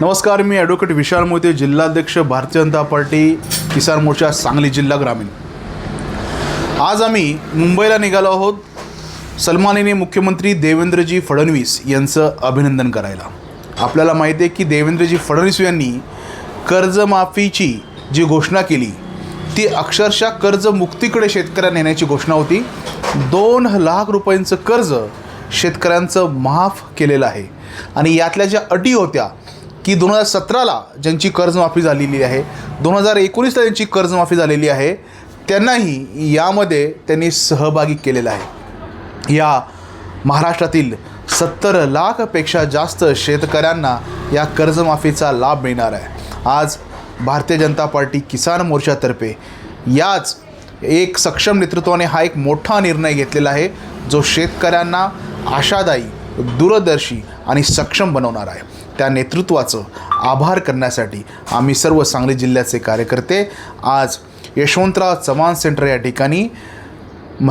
नमस्कार, मी ॲडव्होकेट विशाल मोहिते, जिल्हाध्यक्ष भारतीय जनता पार्टी किसान मोर्चा सांगली जिल्हा ग्रामीण। आज आम्ही मुंबईला निघालो आहोत सन्माननीय मुख्यमंत्री देवेंद्रजी फडणवीस यांचं अभिनंदन करायला। आपल्याला माहिती आहे की देवेंद्रजी फडणवीस यांनी कर्जमाफीची जी घोषणा केली ती अक्षरशः कर्जमुक्तीकडे शेतकऱ्यांना नेण्याची घोषणा होती। 2 लाख रुपयांचं कर्ज शेतकऱ्यांचं माफ केलेलं आहे आणि यातल्या ज्या अटी होत्या की 2017ला ज्यांची कर्जमाफी झालेली आहे, 2019ला ज्यांची कर्जमाफी झालेली आहे, त्यांनाही यामध्ये त्यांनी सहभागी केलेलं आहे। या महाराष्ट्रातील 70 लाखपेक्षा जास्त शेतकऱ्यांना या कर्जमाफीचा लाभ मिळणार आहे। आज भारतीय जनता पार्टी किसान मोर्चातर्फे याच एक सक्षम नेतृत्वाने हा एक मोठा निर्णय घेतलेला आहे, जो शेतकऱ्यांना आशादायी, दूरदर्शी आणि सक्षम बनवणार आहे। त्या नेतृत्वाचं आभार करण्यासाठी आम्ही सर्व सांगली जिल्ह्याचे कार्यकर्ते आज यशवंतराव चव्हाण सेंटर या ठिकाणी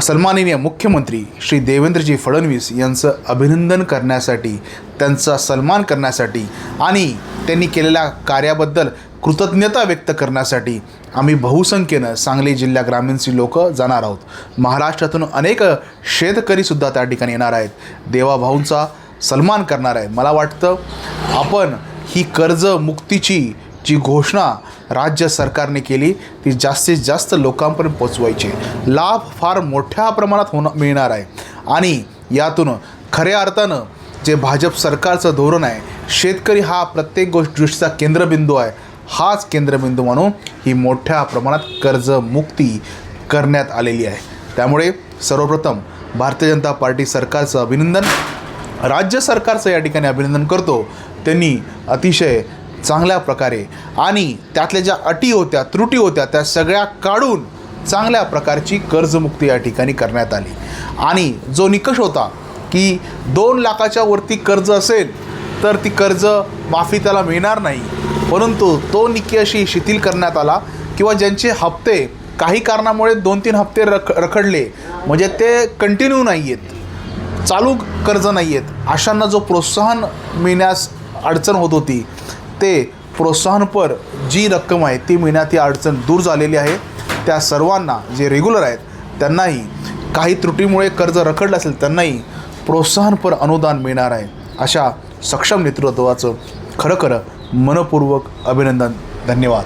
सन्माननीय मुख्यमंत्री श्री देवेंद्रजी फडणवीस यांचं अभिनंदन करण्यासाठी, त्यांचा सन्मान करण्यासाठी आणि त्यांनी केलेल्या कार्याबद्दल कृतज्ञता व्यक्त करण्यासाठी आम्ही बहुसंख्येनं सांगली जिल्हा ग्रामीणची लोक जाणार आहोत। महाराष्ट्रातून अनेक शेतकरीसुद्धा त्या ठिकाणी येणार आहेत, देवाभाऊंचा सन्मान करणार आहे। मला वाटतं आपण ही कर्जमुक्तीची जी घोषणा राज्य सरकारने केली ती जास्तीत जास्त लोकांपर्यंत पोचवायची, लाभ फार मोठ्या प्रमाणात मिळणार आहे आणि यातून खऱ्या अर्थानं जे भाजप सरकारचं धोरण आहे, शेतकरी हा प्रत्येक गोष्टीचा केंद्रबिंदू आहे, हाच केंद्रबिंदू म्हणून ही मोठ्या प्रमाणात कर्जमुक्ती करण्यात आलेली आहे। त्यामुळे सर्वप्रथम भारतीय जनता पार्टी सरकारचं अभिनंदन, राज्य सरकारचं या ठिकाणी अभिनंदन करतो। त्यांनी अतिशय चांगल्या प्रकारे आणि त्यातल्या ज्या अटी होत्या, त्रुटी होत्या, त्या सगळ्या काढून चांगल्या प्रकारची कर्जमुक्ती या ठिकाणी करण्यात आली आणि जो निकष होता की 2 लाखाच्या वरती कर्ज असेल तर ती कर्ज माफी त्याला मिळणार नाही, परंतु तो निकषही शिथिल करण्यात आला किंवा ज्यांचे हप्ते काही कारणामुळे 2-3 हप्ते रखडले, म्हणजे ते कंटिन्यू नाही आहेत, चालू कर्ज नाही आहेत, अशांना जो प्रोत्साहन मिळण्यास अडचण होत होती, ते प्रोत्साहनपर जी रक्कम आहे ती मिळण्यात ही अडचण दूर झालेली आहे। त्या सर्वांना जे रेग्युलर आहेत त्यांनाही काही त्रुटीमुळे कर्ज रखडलं असेल त्यांनाही प्रोत्साहनपर अनुदान मिळणार आहे। अशा सक्षम नेतृत्वाचं खरं मनपूर्वक अभिनंदन। धन्यवाद।